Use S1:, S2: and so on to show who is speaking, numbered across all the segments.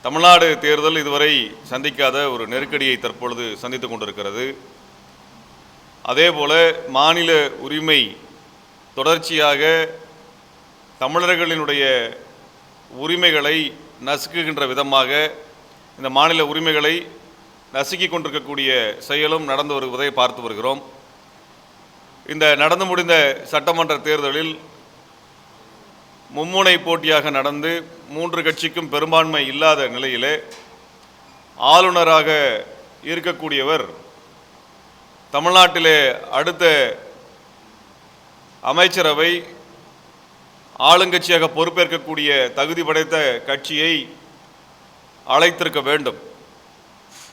S1: தமிழ்நாடு தேர்தல் இதுவரை சந்திக்காத ஒரு நெருக்கடியை தற்பொழுது சந்தித்துக் கொண்டிருக்கிறது. அதேபோல மாநில உரிமை தொடர்ச்சியாக தமிழர்களினுடைய உரிமைகளை நசுக்குகின்ற விதமாக இந்த மாநில உரிமைகளை நசுக்கிக் கொண்டிருக்கக்கூடிய செயலும் நடந்து வருவதை பார்த்து வருகிறோம். இந்த நடந்து முடிந்த சட்டமன்ற தேர்தலில் மும்முனை போட்டியாக நடந்து 3 கட்சிக்கும் பெரும்பான்மை இல்லாத நிலையிலே ஆளுநராக இருக்கக்கூடியவர் தமிழ்நாட்டிலே அடுத்த அமைச்சரவை ஆளுங்கட்சியாக பொறுப்பேற்கக்கூடிய தகுதி படைத்த கட்சியை அழைத்திருக்க வேண்டும்.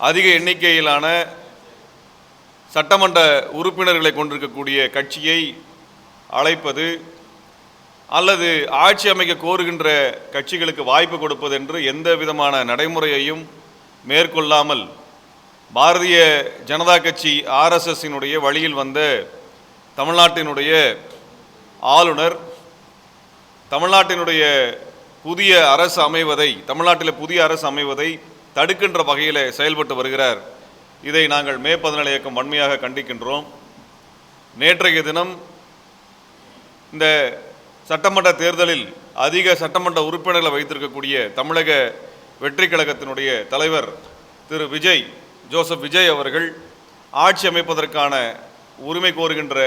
S1: அதிக எண்ணிக்கையிலான சட்டமன்ற உறுப்பினர்களை கொண்டிருக்கக்கூடிய கட்சியை அழைப்பது அல்லது ஆட்சி அமைக்க கோருகின்ற கட்சிகளுக்கு வாய்ப்பு கொடுப்பது என்று எந்த விதமான நடைமுறையையும் மேற்கொள்ளாமல் பாரதிய ஜனதா கட்சி RSSனுடைய வழியில் வந்த தமிழ்நாட்டினுடைய ஆளுநர் தமிழ்நாட்டினுடைய புதிய அரசு அமைவதை தமிழ்நாட்டில் புதிய அரசு அமைவதை தடுக்கின்ற வகையில் செயல்பட்டு வருகிறார். இதை நாங்கள் மே 17 இயக்கம் வன்மையாக கண்டிக்கின்றோம். நேற்றைய தினம் இந்த சட்டமன்ற தேர்தலில் அதிக சட்டமன்ற உறுப்பினர்களை வைத்திருக்கக்கூடிய தமிழக வெற்றி கழகத்தினுடைய தலைவர் திரு ஜோசப் விஜய் அவர்கள் ஆட்சி அமைப்பதற்கான உரிமை கோருகின்ற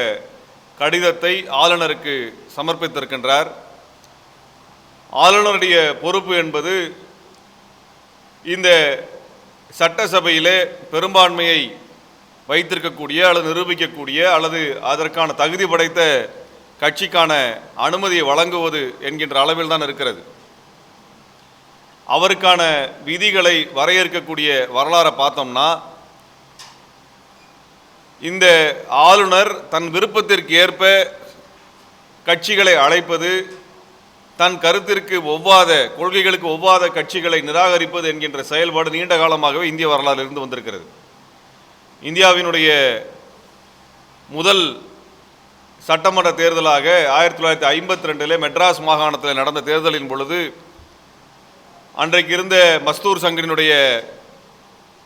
S1: கடிதத்தை ஆளுநருக்கு சமர்ப்பித்திருக்கின்றார். ஆளுநருடைய பொறுப்பு என்பது இந்த சட்டசபையிலே பெரும்பான்மையை வைத்திருக்கக்கூடிய அல்லது நிரூபிக்கக்கூடிய அல்லது அதற்கான தகுதி படைத்த கட்சிக்கான அனுமதியை வழங்குவது என்கின்ற அளவில் தான் இருக்கிறது. அவருக்கான விதிகளை வரையறுக்கக்கூடிய வரலாறை பார்த்தோம்னா இந்த ஆளுநர் தன் விருப்பத்திற்கு ஏற்ப கட்சிகளை அழைப்பது, தன் கருத்திற்கு ஒவ்வாத கொள்கைகளுக்கு ஒவ்வாத கட்சிகளை நிராகரிப்பது என்கின்ற செயல்பாடு நீண்ட காலமாகவே இந்திய வரலாறு இருந்து வந்திருக்கிறது. இந்தியாவினுடைய முதல் சட்டமன்ற தேர்தலாக 1952 மெட்ராஸ் மாகாணத்தில் நடந்த தேர்தலின் பொழுது அன்றைக்கு இருந்த மஸ்தூர் சங்கரினுடைய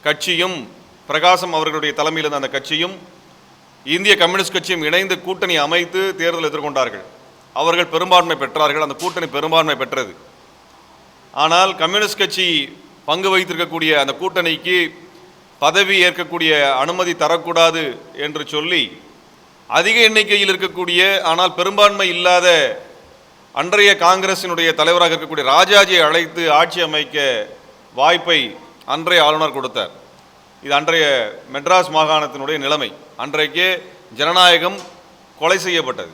S1: கட்சியும் பிரகாசம் அவர்களுடைய தலைமையில் இருந்த அந்த கட்சியும் இந்திய கம்யூனிஸ்ட் கட்சியும் இணைந்து கூட்டணி அமைத்து தேர்தல் எதிர்கொண்டார்கள். அவர்கள் பெரும்பான்மை பெற்றார்கள். அந்த கூட்டணி பெரும்பான்மை பெற்றது. ஆனால் கம்யூனிஸ்ட் கட்சி பங்கு வைத்திருக்கக்கூடிய அந்த கூட்டணிக்கு பதவி ஏற்கக்கூடிய அனுமதி தரக்கூடாது என்று சொல்லி அதிக எண்ணிக்கையில் இருக்கக்கூடிய ஆனால் பெரும்பான்மை இல்லாத அன்றைய காங்கிரசினுடைய தலைவராக இருக்கக்கூடிய ராஜாஜியை அழைத்து ஆட்சி அமைக்க வாய்ப்பை அன்றைய ஆளுநர் கொடுத்தார். இது அன்றைய மெட்ராஸ் மாகாணத்தினுடைய நிலைமை. அன்றைக்கே ஜனநாயகம் கொலை செய்யப்பட்டது.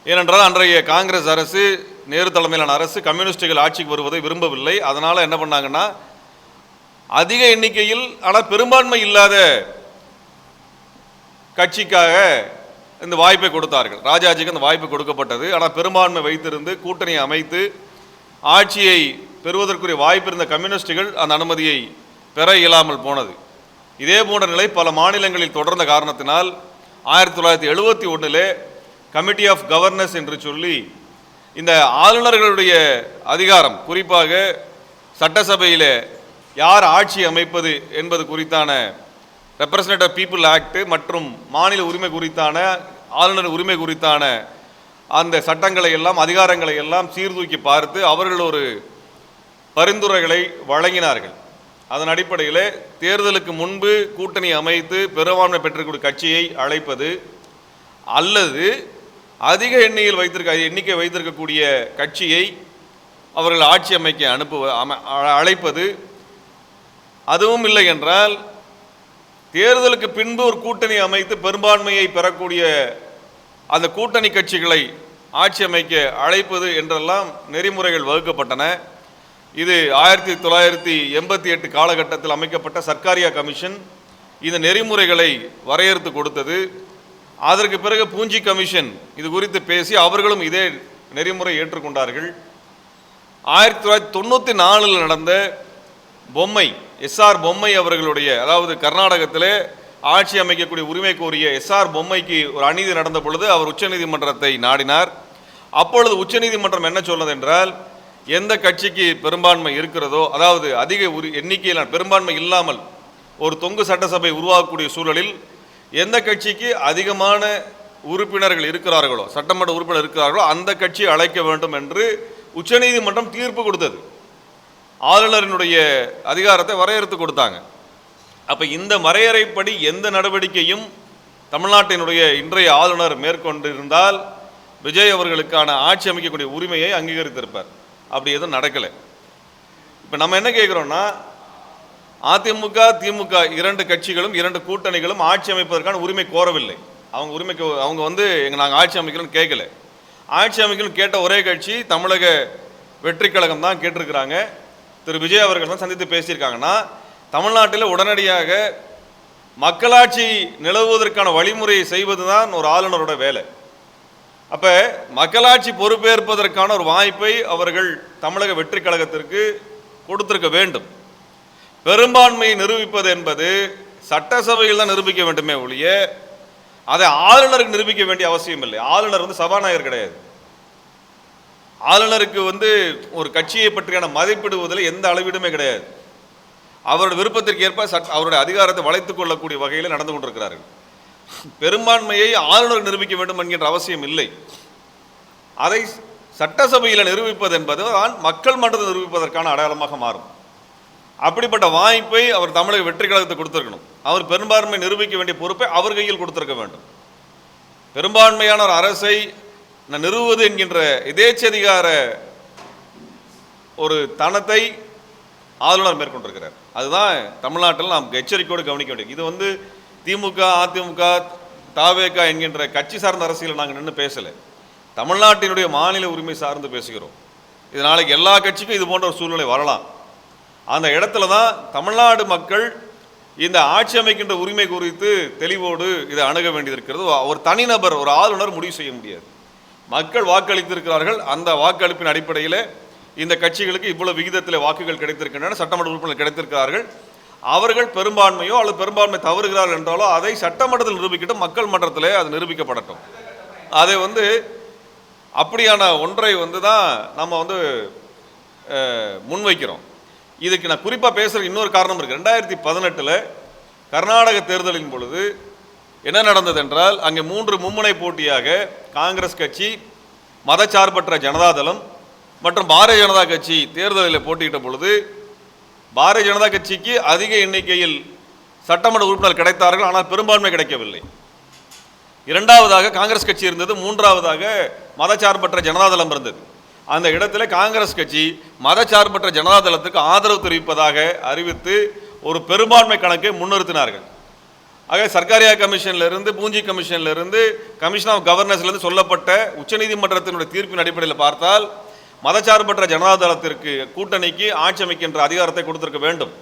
S1: ஏனென்றால் அன்றைய காங்கிரஸ் அரசு, நேரு தலைமையிலான அரசு கம்யூனிஸ்டுகள் ஆட்சிக்கு வருவதை விரும்பவில்லை. அதனால் என்ன பண்ணாங்கன்னா அதிக எண்ணிக்கையில் ஆனால் பெரும்பான்மை இல்லாத கட்சிக்காக இந்த வாய்ப்பை கொடுத்தார்கள். ராஜாஜிக்கு அந்த வாய்ப்பு கொடுக்கப்பட்டது. ஆனால் பெரும்பான்மை வைத்திருந்து கூட்டணியை அமைத்து ஆட்சியை பெறுவதற்குரிய வாய்ப்பு இருந்த கம்யூனிஸ்டுகள் அந்த அனுமதியை பெற இயலாமல் போனது. இதே போன்ற நிலை பல மாநிலங்களில் தொடர்ந்த காரணத்தினால் 1971 கமிட்டி ஆஃப் கவர்னன்ஸ் என்று சொல்லி இந்த ஆளுநர்களுடைய அதிகாரம், குறிப்பாக சட்டசபையில் யார் ஆட்சி அமைப்பது என்பது குறித்தான ரெப்ரசன்டேட்டிவ் பீப்புள் ஆக்ட் மற்றும் மாநில உரிமை குறித்தான ஆளுநர் உரிமை குறித்தான அந்த சட்டங்களை எல்லாம் அதிகாரங்களை எல்லாம் சீர்தூக்கி பார்த்து அவர்கள் ஒரு பரிந்துரைகளை வழங்கினார்கள். அதன் அடிப்படையில் தேர்தலுக்கு முன்பு கூட்டணி அமைத்து பெரும்பான்மை பெற்றிருக்கூடிய கட்சியை அழைப்பது அல்லது அதிக எண்ணிக்கை வைத்திருக்கக்கூடிய கட்சியை அவர்கள் ஆட்சி அமைக்க அழைப்பது. அதுவும் இல்லை என்றால் தேர்தலுக்கு பின்பு ஒரு கூட்டணி அமைத்து பெரும்பான்மையை பெறக்கூடிய அந்த கூட்டணி கட்சிகளை ஆட்சி அமைக்க அழைப்பது என்றெல்லாம் நெறிமுறைகள் வகுக்கப்பட்டன. இது 1988 காலகட்டத்தில் அமைக்கப்பட்ட சர்க்காரியா கமிஷன் இந்த நெறிமுறைகளை வரையறுத்து கொடுத்தது. அதற்கு பிறகு பூஞ்சி கமிஷன் இது குறித்து பேசி அவர்களும் இதே நெறிமுறை ஏற்றுக்கொண்டார்கள். 1994 நடந்த எஸ்ஆர் பொம்மை அவர்களுடைய, அதாவது கர்நாடகத்திலே ஆட்சி அமைக்கக்கூடிய உரிமை கோரிய எஸ்ஆர் பொம்மைக்கு ஒரு அநீதி நடந்த பொழுது அவர் உச்சநீதிமன்றத்தை நாடினார். அப்பொழுது உச்சநீதிமன்றம் என்ன சொன்னது என்றால், எந்த கட்சிக்கு பெரும்பான்மை இருக்கிறதோ, அதாவது அதிக எண்ணிக்கையிலான பெரும்பான்மை இல்லாமல் ஒரு தொங்கு சட்டசபை உருவாக்கக்கூடிய சூழலில் எந்த கட்சிக்கு அதிகமான உறுப்பினர்கள் இருக்கிறார்களோ, சட்டமன்ற உறுப்பினர் இருக்கிறார்களோ அந்த கட்சியை அழைக்க வேண்டும் என்று உச்சநீதிமன்றம் தீர்ப்பு கொடுத்தது. ஆளுநரினுடைய அதிகாரத்தை வரையறுத்து கொடுத்தாங்க. அப்போ இந்த வரையறைப்படி எந்த நடவடிக்கையும் தமிழ்நாட்டினுடைய இன்றைய ஆளுநர் மேற்கொண்டிருந்தால் விஜய் அவர்களுக்கான ஆட்சி அமைக்கக்கூடிய உரிமையை அங்கீகரித்திருப்பார். அப்படி எதுவும் நடக்கலை. இப்போ நம்ம என்ன கேட்குறோம்னா, அதிமுக திமுக இரண்டு கட்சிகளும் இரண்டு கூட்டணிகளும் ஆட்சி அமைப்பதற்கான உரிமை கோரவில்லை. அவங்க வந்து நாங்கள் ஆட்சி அமைக்கணும்னு கேட்கல. ஆட்சி அமைக்கணும்னு கேட்ட ஒரே கட்சி தமிழக வெற்றி கழகம் தான் கேட்டிருக்கிறாங்க. திரு விஜய் அவர்கள் தான் சந்தித்து பேசியிருக்காங்கன்னா, தமிழ்நாட்டில் உடனடியாக மக்களாட்சி நிலவுவதற்கான வழிமுறையை செய்வது தான் ஒரு ஆளுநரோட வேலை. அப்போ மக்களாட்சி பொறுப்பேற்பதற்கான ஒரு வாய்ப்பை அவர்கள் தமிழக வெற்றி கழகத்திற்கு கொடுத்திருக்க வேண்டும். பெரும்பான்மையை நிரூபிப்பது என்பது சட்டசபையில் தான் நிரூபிக்க வேண்டுமே ஒழிய அதை ஆளுநருக்கு நிரூபிக்க வேண்டிய அவசியம் இல்லை. ஆளுநர் வந்து சபாநாயகர் கிடையாது. ஆளுநருக்கு வந்து ஒரு கட்சியை பற்றியான மதிப்பிடுவதில் எந்த அளவீடுமே கிடையாது. அவருடைய விருப்பத்திற்கு ஏற்ப அவருடைய அதிகாரத்தை வளைத்துக் கொள்ளக்கூடிய வகையில் நடந்து கொண்டிருக்கிறார்கள். பெரும்பான்மையை ஆளுநர் நிரூபிக்க வேண்டும் என்கின்ற அவசியம் இல்லை. அதை சட்டசபையில் நிரூபிப்பது என்பது மக்கள் மன்றத்தை நிரூபிப்பதற்கான அடையாளமாக மாறும். அப்படிப்பட்ட வாய்ப்பை அவர் தமிழக வெற்றி கழகத்தை கொடுத்திருக்கணும். அவர் பெரும்பான்மை நிரூபிக்க வேண்டிய பொறுப்பை அவர் கையில் கொடுத்திருக்க வேண்டும். பெரும்பான்மையான ஒரு அரசை நிறுவுவது என்கின்ற எதேச்சதிகார ஒரு தனத்தை ஆளுநர் மேற்கொண்டிருக்கிறார். அதுதான் தமிழ்நாட்டில் நாம் எச்சரிக்கையோடு கவனிக்க வேண்டியது. இது வந்து திமுக அதிமுக தாவேகா என்கின்ற கட்சி சார்ந்த அரசியல் நாங்கள் நின்று பேசலை. தமிழ்நாட்டினுடைய மாநில உரிமை சார்ந்து பேசுகிறோம். இது நாளைக்கு எல்லா கட்சிக்கும் இது போன்ற ஒரு சூழ்நிலை வரலாம். அந்த இடத்துல தான் தமிழ்நாடு மக்கள் இந்த ஆட்சி அமைக்கின்ற உரிமை குறித்து தெளிவோடு இதை அணுக வேண்டியது இருக்கிறது. ஒரு தனிநபர் ஒரு ஆளுநர் முடிவு செய்ய முடியாது. மக்கள் வாக்களித்திருக்கிறார்கள். அந்த வாக்களிப்பின் அடிப்படையில் இந்த கட்சிகளுக்கு இவ்வளவு விகிதத்தில் வாக்குகள் கிடைத்திருக்கின்றன, சட்டமன்ற உறுப்பினர்கள் கிடைத்திருக்கிறார்கள். அவர்கள் பெரும்பான்மையோ அல்லது பெரும்பான்மை தவறுகிறார்கள் என்றாலோ அதை சட்டமன்றத்தில் நிரூபிக்கட்டும், மக்கள் மன்றத்தில் அது நிரூபிக்கப்படட்டும். அதை வந்து அப்படியான ஒன்றை வந்து தான் நம்ம வந்து முன்வைக்கிறோம். இதுக்கு நான் குறிப்பாக பேசுகிற இன்னொரு காரணம் இருக்குது. 2018 கர்நாடக தேர்தலின் பொழுது என்ன நடந்தது என்றால், அங்கே 3 மும்முனை போட்டியாக காங்கிரஸ் கட்சி, மதச்சார்பற்ற ஜனதாதளம் மற்றும் பாரதிய ஜனதா கட்சி தேர்தலில் போட்டியிட்ட பொழுது பாரதிய ஜனதா கட்சிக்கு அதிக எண்ணிக்கையில் சட்டமன்ற உறுப்பினர் கிடைத்தார்கள். ஆனால் பெரும்பான்மை கிடைக்கவில்லை. இரண்டாவதாக காங்கிரஸ் கட்சி இருந்தது. மூன்றாவதாக மதச்சார்பற்ற ஜனதாதளம் இருந்தது. அந்த இடத்துல காங்கிரஸ் கட்சி மதச்சார்பற்ற ஜனதாதளத்துக்கு ஆதரவு தெரிவிப்பதாக அறிவித்து ஒரு பெரும்பான்மை கணக்கை முன்னிறுத்தினார்கள். ஆக சர்க்காரியா கமிஷன்லேருந்து பூஞ்சி கமிஷன்லேருந்து கமிஷன் ஆஃப் கவர்னன்ஸ்லேருந்து சொல்லப்பட்ட உச்சநீதிமன்றத்தினுடைய தீர்ப்பின் அடிப்படையில் பார்த்தால் மதச்சார்பற்ற ஜனதாதளத்திற்கு கூட்டணிக்கு ஆட்சி அமைக்கின்ற அதிகாரத்தை கொடுத்திருக்க வேண்டும்.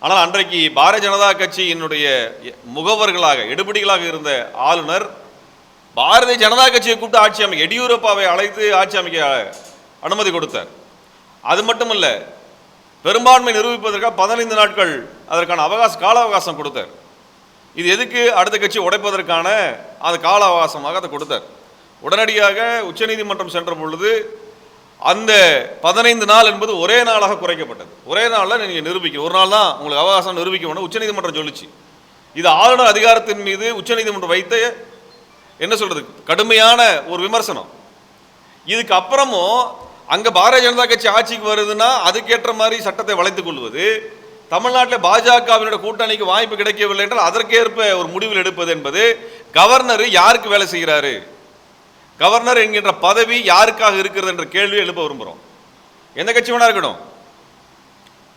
S1: ஆனால் அன்றைக்கு பாரதிய ஜனதா கட்சியினுடைய முகவர்களாக எடுபடிகளாக இருந்த ஆளுநர் பாரதிய ஜனதா கட்சியை கூப்பிட்டு ஆட்சி அமைக்க, எடியூரப்பாவை அழைத்து ஆட்சி அமைக்க அனுமதி கொடுத்தார். அது மட்டும் இல்லை, பெரும்பான்மை நிரூபிப்பதற்காக 15 நாட்கள் அதற்கான கால அவகாசம் கொடுத்தார். இது எதுக்கு? அடுத்த கட்சி உடைப்பதற்கான அது கால அவகாசமாக அதை கொடுத்தார். உடனடியாக உச்சநீதிமன்றம் சென்ற பொழுது அந்த 15 நாள் என்பது ஒரே நாளாக குறைக்கப்பட்டது. ஒரே நாளில் நீங்கள் நிரூபிக்க, ஒரு நாள் தான் உங்களுக்கு அவகாசம் நிரூபிக்க வேணும் உச்சநீதிமன்றம் சொல்லிச்சு. இது ஆளுநர் அதிகாரத்தின் மீது உச்சநீதிமன்றம் வைத்த என்ன சொல்றது கடுமையான ஒரு விமர்சனம். இதுக்கு அப்புறமும் அங்கே பாரதிய ஜனதா கட்சி ஆட்சிக்கு வருதுன்னா அதுக்கேற்ற மாதிரி சட்டத்தை வளைத்துக் கொள்வது, தமிழ்நாட்டில் பாஜகவினுடைய கூட்டணிக்கு வாய்ப்பு கிடைக்கவில்லை என்றால் அதற்கேற்ப ஒரு முடிவில் எடுப்பது என்பது கவர்னர் யாருக்கு வேலை செய்கிறாரு, கவர்னர் என்கின்ற பதவி யாருக்காக இருக்கிறது என்ற கேள்வியை எழுப்ப விரும்புகிறோம். எந்த கட்சி வேணா இருக்கட்டும்,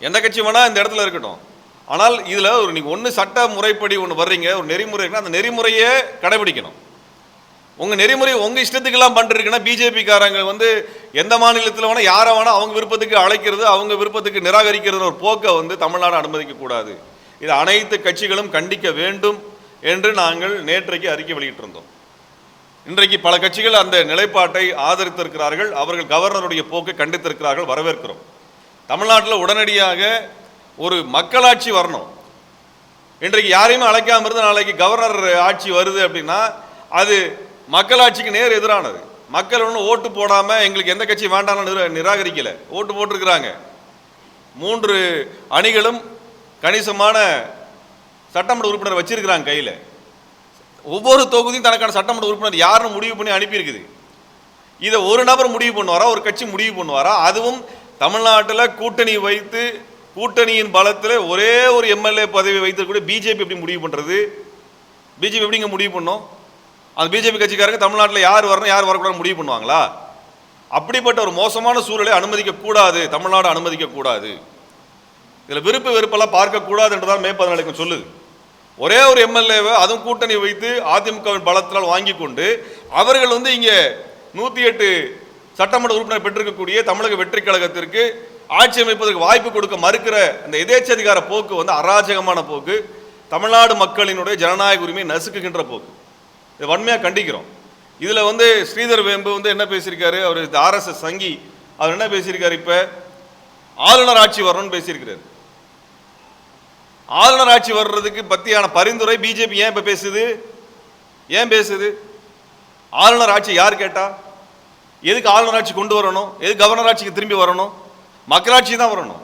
S1: எந்த கட்சி வேணா இந்த இடத்துல இருக்கட்டும். ஆனால் இதில் ஒரு நீங்கள் ஒன்று சட்ட முறைப்படி ஒன்று வர்றீங்க, ஒரு நெறிமுறை இருக்குன்னா அந்த நெறிமுறையை கடைபிடிக்கணும். உங்கள் நெறிமுறை உங்கள் இஷ்டத்துக்கெல்லாம் பண்ணிருக்குன்னா பிஜேபிக்காரங்க வந்து எந்த மாநிலத்தில் வேணால் யாரை வேணால் அவங்க விருப்பத்துக்கு அழைக்கிறது, அவங்க விருப்பத்துக்கு நிராகரிக்கிறது ஒரு போக்கை வந்து தமிழ்நாடு அனுமதிக்கக்கூடாது. இதை அனைத்து கட்சிகளும் கண்டிக்க வேண்டும் என்று நாங்கள் நேற்றைக்கு அறிக்கை வெளியிட்டிருந்தோம். இன்றைக்கு பல கட்சிகள் அந்த நிலைப்பாட்டை ஆதரித்திருக்கிறார்கள். அவர்கள் கவர்னருடைய போக்கை கண்டித்திருக்கிறார்கள், வரவேற்கிறோம். தமிழ்நாட்டில் உடனடியாக ஒரு மக்களாட்சி வரணும். இன்றைக்கு யாரையுமே அழைக்காம இருந்து நாளைக்கு கவர்னர் ஆட்சி வருது அப்படின்னா அது மக்களாட்சிக்கு நேர் எதிரானது. மக்கள் ஒன்றும் ஓட்டு போடாமல் எங்களுக்கு எந்த கட்சி வேண்டாம்னு நிராகரிக்கலை, ஓட்டு போட்டிருக்கிறாங்க. 3 அணிகளும் கணிசமான சட்டமன்ற உறுப்பினர் வச்சிருக்கிறாங்க கையில். ஒவ்வொரு தொகுதியும் தனக்கான சட்டமன்ற உறுப்பினர் யாருன்னு முடிவு பண்ணி அனுப்பியிருக்குது. இதை ஒரு நபர் முடிவு பண்ணுவாரா, ஒரு கட்சி முடிவு பண்ணுவாரா? அதுவும் தமிழ்நாட்டில் கூட்டணி வைத்து கூட்டணியின் பலத்தில் ஒரே ஒரு எம்எல்ஏ பதவி வைத்திருக்கக்கூடிய பிஜேபி எப்படி முடிவு பண்ணுறது? பிஜேபி எப்படிங்க முடிவு பண்ணோம்? அந்த பிஜேபி கட்சிக்காரங்க தமிழ்நாட்டில் யார் வரணும் யார் வரக்கூடாது முடிவு பண்ணுவாங்களா? அப்படிப்பட்ட ஒரு மோசமான சூழலை அனுமதிக்கக்கூடாது, தமிழ்நாடு அனுமதிக்கக்கூடாது. இதில் விருப்பு வெறுப்பெல்லாம் பார்க்கக்கூடாது என்றுதான் மே 14 சொல்லுது. ஒரே ஒரு எம்எல்ஏவை அதுவும் கூட்டணி வைத்து அதிமுகவின் பலத்தால் வாங்கி கொண்டு அவர்கள் இங்கே 108 சட்டமன்ற உறுப்பினர் பெற்றிருக்கக்கூடிய தமிழக வெற்றி கழகத்திற்கு ஆட்சி அமைப்பதற்கு வாய்ப்பு கொடுக்க மறுக்கிற அந்த எதேச்சதிகார போக்கு அராஜகமான போக்கு, தமிழ்நாடு மக்களினுடைய ஜனநாயக உரிமையை நசுக்குகின்ற போக்கு. இதை வன்மையாக கண்டிக்கிறோம். இதில் ஸ்ரீதர் வேம்பு என்ன பேசியிருக்காரு, அவர் RSS சங்கி, அவர் என்ன பேசியிருக்காரு? இப்போ ஆளுநர் ஆட்சி வரணும்னு பேசியிருக்கிறார். ஆளுநர் ஆட்சி வர்றதுக்கு பற்றியான பரிந்துரை பிஜேபி ஏன் இப்போ பேசுது? ஏன் பேசுது? ஆளுநர் ஆட்சி யார் கேட்டா? எதுக்கு ஆளுநர் ஆட்சி கொண்டு வரணும்? எதுக்கு கவர்னர் ஆட்சிக்கு திரும்பி வரணும்? மக்களாட்சி தான் வரணும்.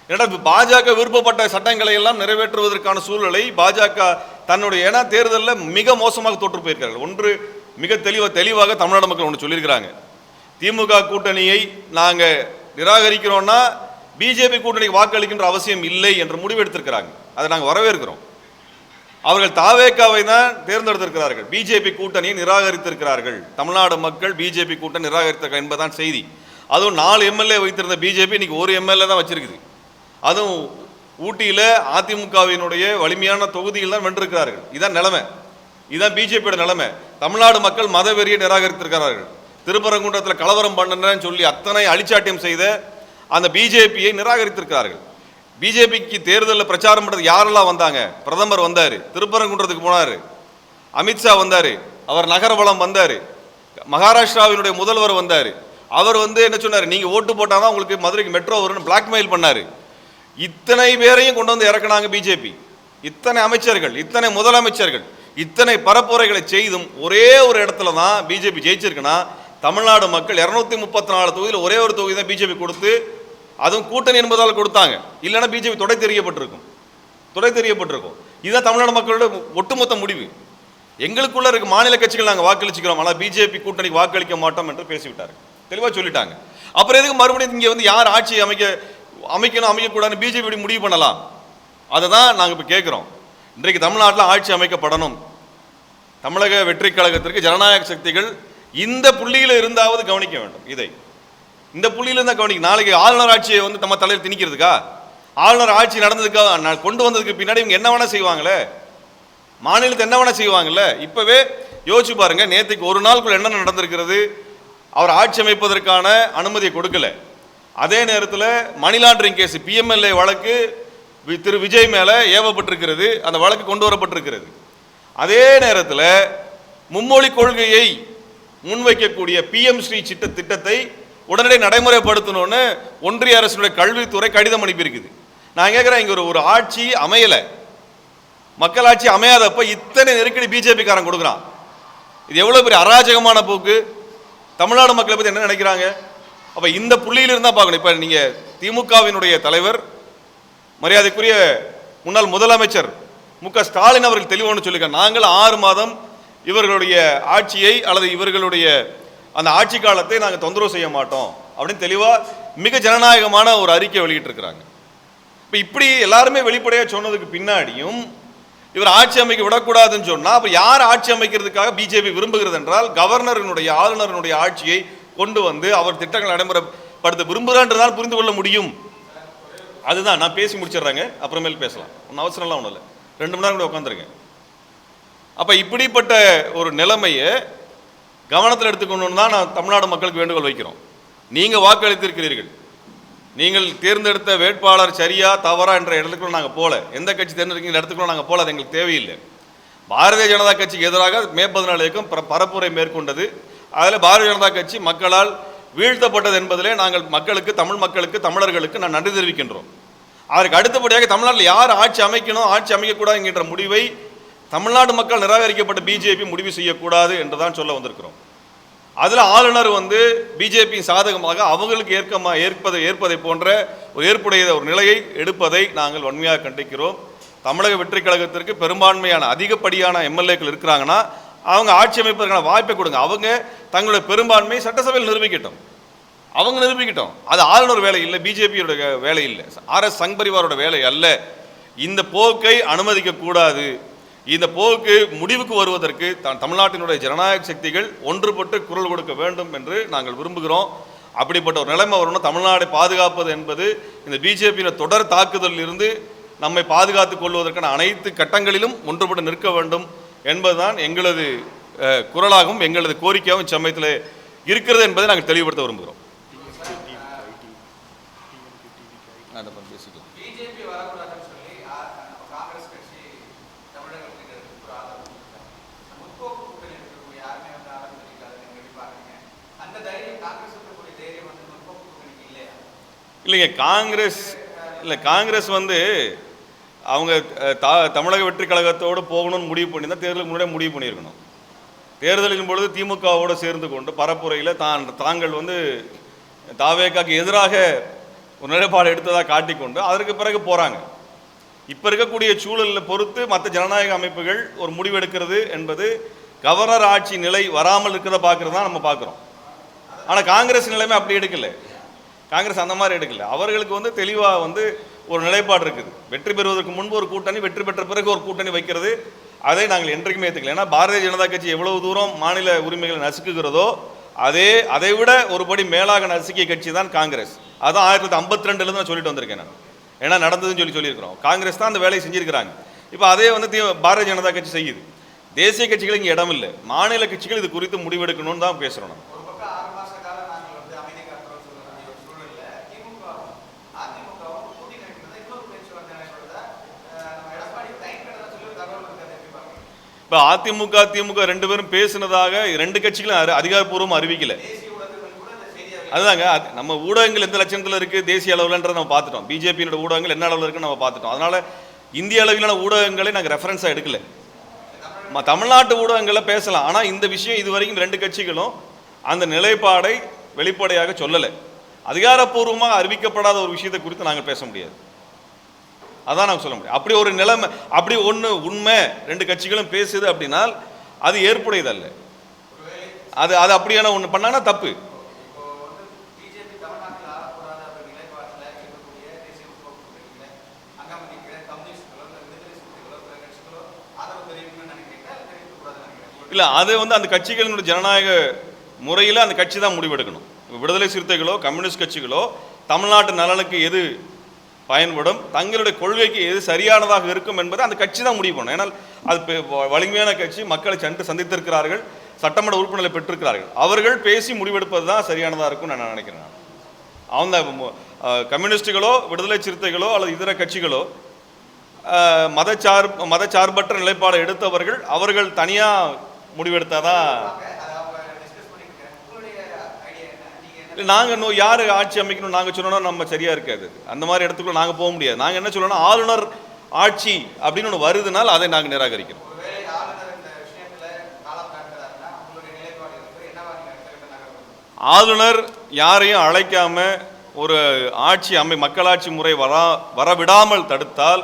S1: ஏன்னா பாஜக விருப்பப்பட்ட சட்டங்களை எல்லாம் நிறைவேற்றுவதற்கான சூழலை பாஜக தன்னுடைய தேர்தலில் மிக மோசமாக தோற்று போயிருக்கிறார்கள். ஒன்று மிக தெளிவாக தமிழ்நாடு மக்கள் ஒன்று சொல்லியிருக்கிறாங்க, திமுக கூட்டணியை நாங்கள் நிராகரிக்கிறோம்னா பிஜேபி கூட்டணிக்கு வாக்களிக்கின்ற அவசியம் இல்லை என்ற முடிவு எடுத்திருக்கிறாங்க. அதை நாங்கள் வரவேற்கிறோம். அவர்கள் தாவேக்காவை தான் தேர்ந்தெடுத்திருக்கிறார்கள், பிஜேபி கூட்டணியை நிராகரித்திருக்கிறார்கள். தமிழ்நாடு மக்கள் பிஜேபி கூட்டணி நிராகரித்திருக்கிறார் என்பதுதான் செய்தி. அதுவும் 4 எம்எல்ஏ வைத்திருந்த பிஜேபி இன்னைக்கு 1 எம்எல்ஏ தான் வச்சிருக்குது. அதுவும் ஊட்டியில் அதிமுகவினுடைய வலிமையான தொகுதியில் தான் வென்றிருக்கிறார்கள். இதுதான் நிலைமை, இதுதான் பிஜேபியோட நிலைமை. தமிழ்நாடு மக்கள் மதவெறியை நிராகரித்திருக்கிறார்கள். திருப்பரங்குன்றத்தில் கலவரம் பண்ணுறேன்னு சொல்லி அத்தனை அழிச்சாட்டியம் செய்த அந்த பிஜேபியை நிராகரித்திருக்கிறார்கள். பிஜேபிக்கு தேர்தலில் பிரச்சாரம் பண்ணுறது யாரெல்லாம் வந்தாங்க? பிரதமர் வந்தார், திருப்பரங்குன்றத்துக்கு போனார், அமித்ஷா வந்தார், அவர் நகரவளம் வந்தார், மகாராஷ்டிராவினுடைய முதல்வர் வந்தார். அவர் என்ன சொன்னார்? நீங்கள் ஓட்டு போட்டால் தான் உங்களுக்கு மதுரைக்கு மெட்ரோ வரும்னு பிளாக்மெயில் பண்ணார். இத்தனை பேரையும் கொண்டு வந்து இறக்குனாங்க பிஜேபி. இத்தனை அமைச்சர்கள், இத்தனை முதலமைச்சர்கள், இத்தனை பரப்புரைகளை செய்தும் ஒரே ஒரு இடத்துல தான் பிஜேபி ஜெயிச்சிருக்குன்னா தமிழ்நாடு மக்கள் 234 தொகுதியில் ஒரே ஒரு தொகுதி தான் பிஜேபி கொடுத்து, அதுவும் கூட்டணி என்பதால் கொடுத்தாங்க. இல்லைன்னா பிஜேபி தொடை தெரியப்பட்டிருக்கும். இதுதான் தமிழ்நாடு மக்களோட ஒட்டுமொத்த முடிவு. எங்களுக்குள்ள இருக்க மாநில கட்சிகள் நாங்கள் வாக்களிச்சுக்கிறோம், ஆனால் பிஜேபி கூட்டணிக்கு வாக்களிக்க மாட்டோம் என்று பேசிவிட்டார்கள், தெளிவாக சொல்லிட்டாங்க. அப்புறம் எதுக்கு மறுபடியும் இங்கே யார் ஆட்சி அமைக்கணும் அமைக்கக்கூடாதுன்னு பிஜேபி முடிவு பண்ணலாம்? அதை தான் நாங்கள் இப்போ கேட்குறோம். இன்றைக்கு தமிழ்நாட்டில் ஆட்சி அமைக்கப்படணும். தமிழக வெற்றி கழகத்திற்கு ஜனநாயக சக்திகள் இந்த புள்ளியில் இருந்தாவது கவனிக்க வேண்டும். இதை இந்த புள்ளியில் இருந்தால் கவனிக்க. நாளைக்கு ஆளுநர் ஆட்சியை நம்ம தலையில் திணிக்கிறதுக்கா? ஆளுநர் ஆட்சி நடந்ததுக்காக கொண்டு வந்ததுக்கு பின்னாடி இவங்க என்ன வேணா செய்வாங்களே, மாநிலத்தை என்ன வேணா செய்வாங்கல்ல. இப்போவே யோசிச்சு பாருங்க, நேற்றுக்கு ஒரு நாளுக்குள்ள என்ன நடந்திருக்கிறது? அவர் ஆட்சி அமைப்பதற்கான அனுமதியை கொடுக்கல. அதே நேரத்தில் மணி லாண்டரிங் கேஸ் பிஎம்எல்ஏ வழக்கு திரு விஜய் மேலே ஏவப்பட்டிருக்கிறது, அந்த வழக்கு கொண்டு வரப்பட்டிருக்கிறது. அதே நேரத்தில் மும்மொழி கொள்கையை முன்வைக்கக்கூடிய PM ஸ்ரீ திட்டத்தை உடனடியாக நடைமுறைப்படுத்தணும்னு ஒன்றிய அரசினுடைய கல்வித்துறை கடிதம் அனுப்பியிருக்குது. நான் கேட்குறேன், இங்கே ஒரு ஆட்சி அமையலை, மக்களாட்சி அமையாதப்ப இத்தனை நெருக்கடி பிஜேபிக்காரன் கொடுக்குறான். இது எவ்வளோ பெரிய அராஜகமான போக்கு! தமிழ்நாடு மக்களை பற்றி என்ன நினைக்கிறாங்க? அப்போ இந்த புள்ளியில் இருந்தால் பார்க்கணும். இப்போ நீங்கள் திமுகவினுடைய தலைவர் மரியாதைக்குரிய முன்னாள் முதலமைச்சர் மு.க. ஸ்டாலின் அவர்கள் தெளிவானு சொல்லியிருக்காங்க, நாங்கள் 6 மாதம் இவர்களுடைய ஆட்சியை அல்லது இவர்களுடைய அந்த ஆட்சி காலத்தை நாங்கள் தொந்தரவு செய்ய மாட்டோம் அப்படின்னு தெளிவாக மிக ஜனநாயகமான ஒரு அறிக்கை வெளியிட்டிருக்கிறாங்க. இப்போ இப்படி எல்லாருமே வெளிப்படையாக சொன்னதுக்கு பின்னாடியும் இவர் ஆட்சி அமைக்க விடக்கூடாதுன்னு சொன்னால், அப்போ யார் ஆட்சி அமைக்கிறதுக்காக பிஜேபி விரும்புகிறது என்றால் கவர்னரினுடைய ஆளுநரினுடைய ஆட்சியை கொண்டு வந்து அவர் திட்டங்களை நடைமுறைப்படுத்த விரும்புகிறான்றதால் புரிந்து கொள்ள முடியும். அதுதான் நான் பேசி முடிச்சிடுறாங்க, அப்புறமேல் பேசலாம், ஒன்றும் அவசரம்லாம் ஒன்றும் இல்லை, 2 மணி நேரம் கூட உட்காந்துருங்க. அப்போ இப்படிப்பட்ட ஒரு நிலைமையை கவனத்தில் எடுத்துக்கணும்னு தான் நான் தமிழ்நாடு மக்களுக்கு வேண்டுகோள் வைக்கிறோம். நீங்கள் வாக்களித்திருக்கிறீர்கள், நீங்கள் தேர்ந்தெடுத்த வேட்பாளர் சரியா தவறா என்ற இடத்துக்குள்ள நாங்கள் போல, எந்த கட்சி தேர்ந்தெடுக்கிற இடத்துக்குள்ள நாங்கள் போல, அது எங்களுக்கு தேவையில்லை. பாரதிய ஜனதா கட்சிக்கு எதிராக மே 14 இயக்கம் பரப்புரை மேற்கொண்டது. அதில் பாரதிய ஜனதா கட்சி மக்களால் வீழ்த்தப்பட்டது என்பதிலே நாங்கள் மக்களுக்கு, தமிழ் மக்களுக்கு, தமிழர்களுக்கு நான் நன்றி தெரிவிக்கின்றோம். அதற்கு அடுத்தபடியாக தமிழ்நாட்டில் யார் ஆட்சி அமைக்கணும் ஆட்சி அமைக்கக்கூடாது என்கின்ற முடிவை தமிழ்நாடு மக்கள் நிராகரிக்கப்பட்ட பிஜேபி முடிவு செய்யக்கூடாது என்று தான் சொல்ல வந்திருக்கிறோம். அதில் ஆளுநர் வந்து பிஜேபி சாதகமாக அவங்களுக்கு ஏற்பதை போன்ற ஒரு ஏற்புடைய ஒரு நிலையை எடுப்பதை நாங்கள் வன்மையாக கண்டிக்கிறோம். தமிழக வெற்றி கழகத்திற்கு பெரும்பான்மையான அதிகப்படியான எம்எல்ஏக்கள் இருக்கிறாங்கன்னா அவங்க ஆட்சி அமைப்பதற்கான வாய்ப்பை கொடுங்க. அவங்க தங்களுடைய பெரும்பான்மை சட்டசபையில் நிரூபிக்கட்டும், அவங்க நிரூபிக்கட்டும். அது ஆளுநர் வேலை இல்லை, பிஜேபியோட வேலை இல்லை, RS சங் பரிவாரோட வேலை அல்ல. இந்த போக்கை அனுமதிக்க கூடாது. இந்த போக்கு முடிவுக்கு வருவதற்கு தமிழ்நாட்டினுடைய ஜனநாயக சக்திகள் ஒன்றுபட்டு குரல் கொடுக்க வேண்டும் என்று நாங்கள் விரும்புகிறோம். அப்படிப்பட்ட ஒரு நிலைமை வரணும். தமிழ்நாடை பாதுகாப்பது என்பது இந்த பிஜேபியின் தொடர் தாக்குதலில் இருந்து நம்மை பாதுகாத்துக் கொள்வதற்கான அனைத்து கட்டங்களிலும் ஒன்றுபட்டு நிற்க வேண்டும் என்பதுதான் எங்களது குரலாகவும் எங்களது கோரிக்கையாகவும் இச்சமயத்தில் இருக்கிறது என்பதை நாங்கள் தெளிவுபடுத்த விரும்புகிறோம். இல்லைங்க, காங்கிரஸ் வந்து அவங்க தமிழக வெற்றி கழகத்தோடு போகணும்னு முடிவு பண்ணி தான் தேர்தலுக்கு முன்னாடியே முடிவு பண்ணியிருக்கணும். தேர்தலின் பொழுது திமுகவோடு சேர்ந்து கொண்டு பரப்புரையில் தாங்கள் வந்து தாவேக்காக்கு எதிராக ஒரு நிலைப்பாடு எடுத்ததாக காட்டிக்கொண்டு அதற்கு பிறகு போகிறாங்க. இப்போ இருக்கக்கூடிய சூழலில் பொறுத்து மற்ற ஜனநாயக அமைப்புகள் ஒரு முடிவு எடுக்கிறது என்பது கவர்னர் ஆட்சி நிலை வராமல் இருக்கிறத பார்க்குறது தான் நம்ம பார்க்குறோம். ஆனால் காங்கிரஸ் நிலைமை அப்படி எடுக்கலை. காங்கிரஸ் அந்த மாதிரி எடுக்கல. அவர்களுக்கு வந்து தெளிவாக வந்து ஒரு நிலைப்பாடு இருக்குது. வெற்றி பெறுவதற்கு முன்பு ஒரு கூட்டணி, வெற்றி பெற்ற பிறகு ஒரு கூட்டணி வைக்கிறது, அதை நாங்கள் என்றைக்குமே ஏற்றுக்கல. ஏன்னா பாரதிய ஜனதா கட்சி எவ்வளவு தூரம் மாநில உரிமைகளை நசுக்குகிறதோ அதை விட ஒருபடி மேலாக நசுக்கிய கட்சி தான் காங்கிரஸ். அதான் 1952 நான் சொல்லிட்டு வந்திருக்கேன் நான். ஏன்னா நடந்ததுன்னு சொல்லியிருக்கிறோம். காங்கிரஸ் தான் அந்த வேலையை செஞ்சிருக்கிறாங்க. இப்போ அதே வந்து பாரதிய ஜனதா கட்சி செய்யுது. தேசிய கட்சிகள் இங்கே இடம் இல்லை. மாநில கட்சிகள் இது குறித்து முடிவெடுக்கணும்னு தான் பேசுகிறோம். நம்ம இப்போ அதிமுக திமுக ரெண்டு பேரும் பேசினதாக ரெண்டு கட்சிகளும் அதிகாரப்பூர்வமாக அறிவிக்கல. அதுதாங்க, நம்ம ஊடகங்கள் எந்த லட்சணத்தில் இருக்குது தேசிய அளவில்ன்றதை நம்ம பார்த்துட்டோம். பிஜேபியோட ஊடகங்கள் என்ன அளவில் இருக்குன்னு நம்ம பார்த்துட்டோம். அதனால் இந்திய அளவிலான ஊடகங்களை நாங்கள் ரெஃபரன்ஸாக எடுக்கல. தமிழ்நாட்டு ஊடகங்களில் பேசலாம். ஆனால் இந்த விஷயம் இதுவரைக்கும் ரெண்டு கட்சிகளும் அந்த நிலைப்பாடை வெளிப்படையாக சொல்லலை. அதிகாரப்பூர்வமாக அறிவிக்கப்படாத ஒரு விஷயத்தை குறித்து நாங்கள் பேச முடியாது. அதான் நாங்கள் சொல்ல முடியும். அப்படி ஒரு நிலைமை, அப்படி ஒன்று உண்மை ரெண்டு கட்சிகளும் பேசுது அப்படின்னால் அது ஏற்புடையதல்ல. அது அப்படியான ஒன்று பண்ணாங்கன்னா தப்பு. இல்லை, அது வந்து அந்த கட்சிகளினுடைய ஜனநாயக முறையில் அந்த கட்சி தான் முடிவெடுக்கணும். விடுதலை சிறுத்தைகளோ கம்யூனிஸ்ட் கட்சிகளோ தமிழ்நாட்டு நலனுக்கு எது பயன்படும், தங்களுடைய கொள்கைக்கு எது சரியானதாக இருக்கும் என்பதை அந்த கட்சி தான் முடிவு பண்ணணும். ஏன்னால் அது வலிமையான கட்சி, மக்களை சென்று சந்தித்திருக்கிறார்கள், சட்டமன்ற உறுப்பினர்களை பெற்றிருக்கிறார்கள். அவர்கள் பேசி முடிவெடுப்பது தான் சரியானதாக இருக்கும்னு நான் நினைக்கிறேன். அவங்க கம்யூனிஸ்டுகளோ விடுதலை சிறுத்தைகளோ அல்லது இதர கட்சிகளோ மதச்சார்பற்ற நிலைப்பாடை எடுத்தவர்கள் அவர்கள் தனியாக முடிவெடுத்தாதான். நாங்கள் யார் ஆட்சி அமைக்கணும் நாங்கள் சொன்னோன்னா நம்ம சரியாக இருக்காது. அந்த மாதிரி இடத்துக்குள்ள நாங்கள் போக முடியாது. நாங்கள் என்ன சொல்லணும்னா ஆளுநர் ஆட்சி அப்படின்னு ஒன்று வருதுனால் அதை நாங்கள் நிராகரிக்கிறோம். ஆளுநர் யாரையும் அழைக்காம ஒரு மக்களாட்சி முறை வரவிடாமல் தடுத்தால்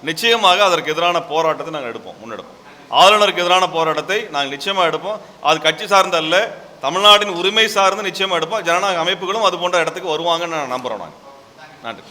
S1: நிச்சயமாக அதற்கு எதிரான போராட்டத்தை நாங்கள் முன்னெடுப்போம். ஆளுநருக்கு எதிரான போராட்டத்தை நாங்கள் நிச்சயமாக எடுப்போம். அது கட்சி சார்ந்த அல்ல, தமிழ்நாட்டின் உரிமை சார்ந்து நிச்சயமாக எடுப்போம். ஜனநாயக அமைப்புகளும் அது போன்ற இடத்துக்கு வருவாங்கன்னு நான் நம்புகிறோம். நாங்கள் நன்றி.